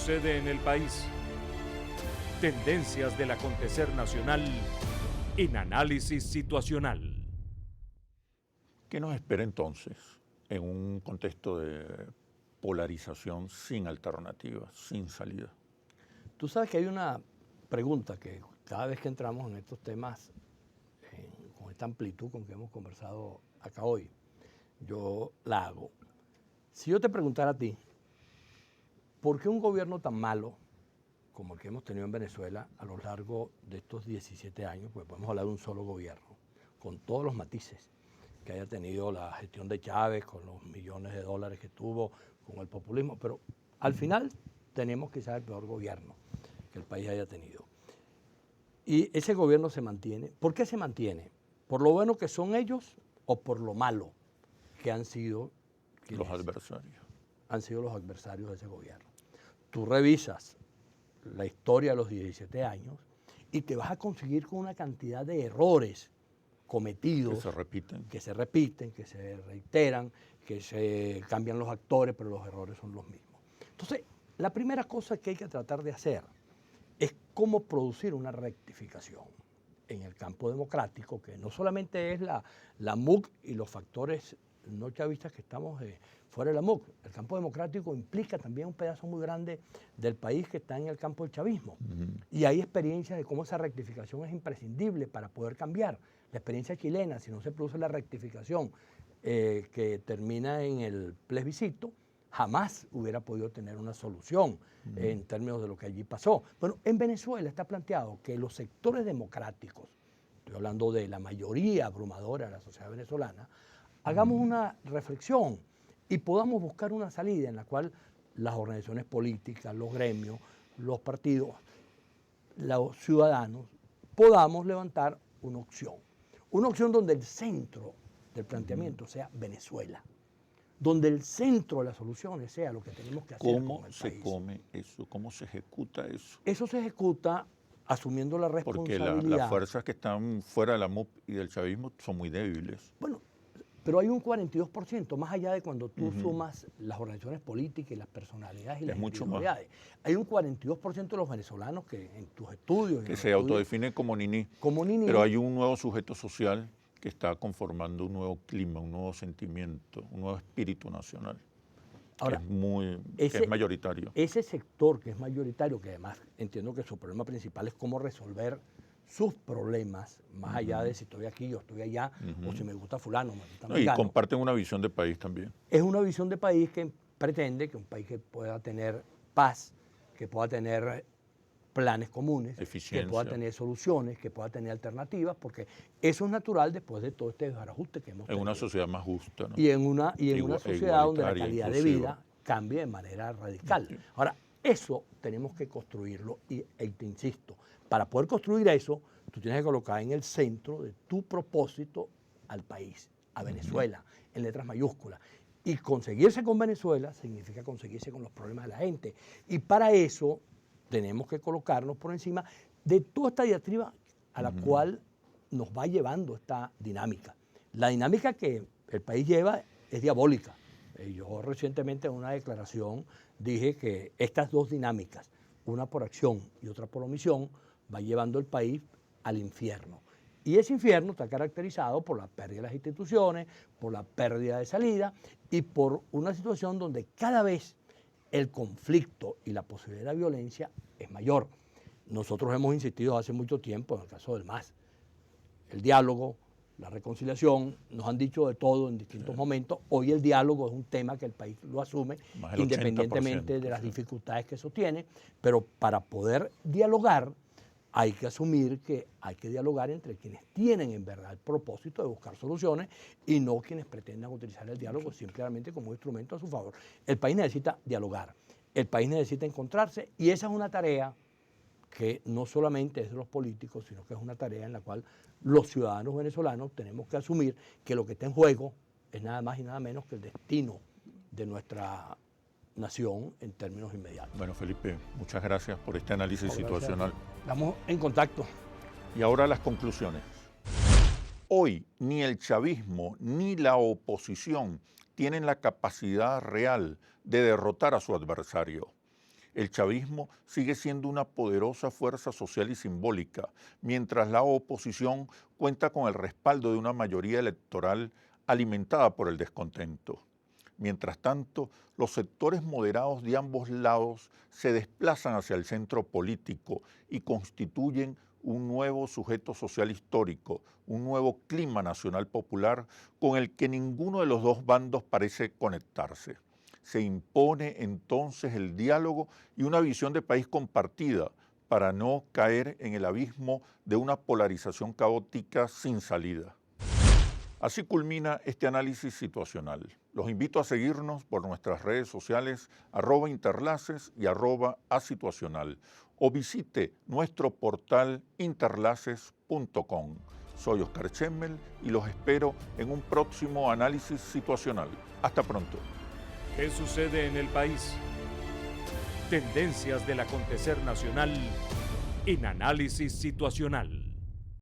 sucede en el país. Tendencias del acontecer nacional en análisis situacional. ¿Qué nos espera entonces en un contexto de polarización sin alternativa, sin salida? Tú sabes que hay una pregunta que cada vez que entramos en estos temas, con esta amplitud con que hemos conversado acá hoy, yo la hago. Si yo te preguntara a ti, ¿por qué un gobierno tan malo como el que hemos tenido en Venezuela a lo largo de estos 17 años, pues podemos hablar de un solo gobierno, con todos los matices que haya tenido la gestión de Chávez, con los millones de dólares que tuvo, con el populismo, pero al final tenemos quizás el peor gobierno que el país haya tenido. Y ese gobierno se mantiene. ¿Por qué se mantiene? ¿Por lo bueno que son ellos o por lo malo que han sido los adversarios? Han sido los adversarios de ese gobierno. Tú revisas la historia de los 17 años y te vas a conseguir con una cantidad de errores cometidos. Que se repiten, que se reiteran, que se cambian los actores, pero los errores son los mismos. Entonces, la primera cosa que hay que tratar de hacer es cómo producir una rectificación en el campo democrático, que no solamente es la MUC y los factores no chavistas que estamos fuera de la MUC. El campo democrático implica también un pedazo muy grande del país que está en el campo del chavismo. Y hay experiencias de cómo esa rectificación es imprescindible para poder cambiar. La experiencia chilena, si no se produce la rectificación que termina en el plebiscito, jamás hubiera podido tener una solución en términos de lo que allí pasó. Bueno, en Venezuela está planteado que los sectores democráticos, estoy hablando de la mayoría abrumadora de la sociedad venezolana, hagamos una reflexión y podamos buscar una salida en la cual las organizaciones políticas, los gremios, los partidos, los ciudadanos, podamos levantar una opción. Una opción donde el centro del planteamiento sea Venezuela, donde el centro de las soluciones sea lo que tenemos que hacer. ¿Cómo se come eso? ¿Cómo se ejecuta eso? Eso se ejecuta asumiendo la responsabilidad. Porque las fuerzas que están fuera de la MUP y del chavismo son muy débiles. Bueno, pero hay un 42%, más allá de cuando tú sumas las organizaciones políticas y las personalidades y las individualidades. Hay un 42% de los venezolanos que en tus estudios... Que se autodefine como niní. Pero hay un nuevo sujeto social que está conformando un nuevo clima, un nuevo sentimiento, un nuevo espíritu nacional. Ahora, que es mayoritario. Ese sector que es mayoritario, que además entiendo que su problema principal es cómo resolver sus problemas, más allá de si estoy aquí, yo estoy allá, o si me gusta fulano, me gusta mexicano. Y comparten una visión de país también. Es una visión de país que pretende que un país que pueda tener paz, que pueda tener planes comunes, que pueda tener soluciones, que pueda tener alternativas, porque eso es natural después de todo este desbarajuste que hemos tenido. En una sociedad más justa, ¿no? Y en una sociedad donde la calidad de vida cambie de manera radical. Sí. Ahora, eso tenemos que construirlo y te insisto, para poder construir eso, tú tienes que colocar en el centro de tu propósito al país, a Venezuela, en letras mayúsculas. Y conseguirse con Venezuela significa conseguirse con los problemas de la gente. Y para eso tenemos que colocarnos por encima de toda esta diatriba a la cual nos va llevando esta dinámica. La dinámica que el país lleva es diabólica. Yo recientemente en una declaración dije que estas dos dinámicas, una por acción y otra por omisión, va llevando el país al infierno. Y ese infierno está caracterizado por la pérdida de las instituciones, por la pérdida de salida y por una situación donde cada vez el conflicto y la posibilidad de la violencia es mayor. Nosotros hemos insistido hace mucho tiempo en el caso del MAS. El diálogo, la reconciliación, nos han dicho de todo en distintos momentos. Hoy el diálogo es un tema que el país lo asume, independientemente de las dificultades que eso tiene, pero para poder dialogar hay que asumir que hay que dialogar entre quienes tienen en verdad el propósito de buscar soluciones y no quienes pretendan utilizar el diálogo simplemente como un instrumento a su favor. El país necesita dialogar, el país necesita encontrarse y esa es una tarea que no solamente es de los políticos, sino que es una tarea en la cual los ciudadanos venezolanos tenemos que asumir que lo que está en juego es nada más y nada menos que el destino de nuestra nación en términos inmediatos. Bueno, Felipe, muchas gracias por este análisis situacional. Estamos en contacto. Y ahora las conclusiones. Hoy ni el chavismo ni la oposición tienen la capacidad real de derrotar a su adversario. El chavismo sigue siendo una poderosa fuerza social y simbólica, mientras la oposición cuenta con el respaldo de una mayoría electoral alimentada por el descontento. Mientras tanto, los sectores moderados de ambos lados se desplazan hacia el centro político y constituyen un nuevo sujeto social histórico, un nuevo clima nacional popular con el que ninguno de los dos bandos parece conectarse. Se impone entonces el diálogo y una visión de país compartida para no caer en el abismo de una polarización caótica sin salida. Así culmina este análisis situacional. Los invito a seguirnos por nuestras redes sociales @interlaces y @asituacional o visite nuestro portal interlaces.com. Soy Oscar Chemmel y los espero en un próximo análisis situacional. Hasta pronto. ¿Qué sucede en el país? Tendencias del acontecer nacional en Análisis Situacional.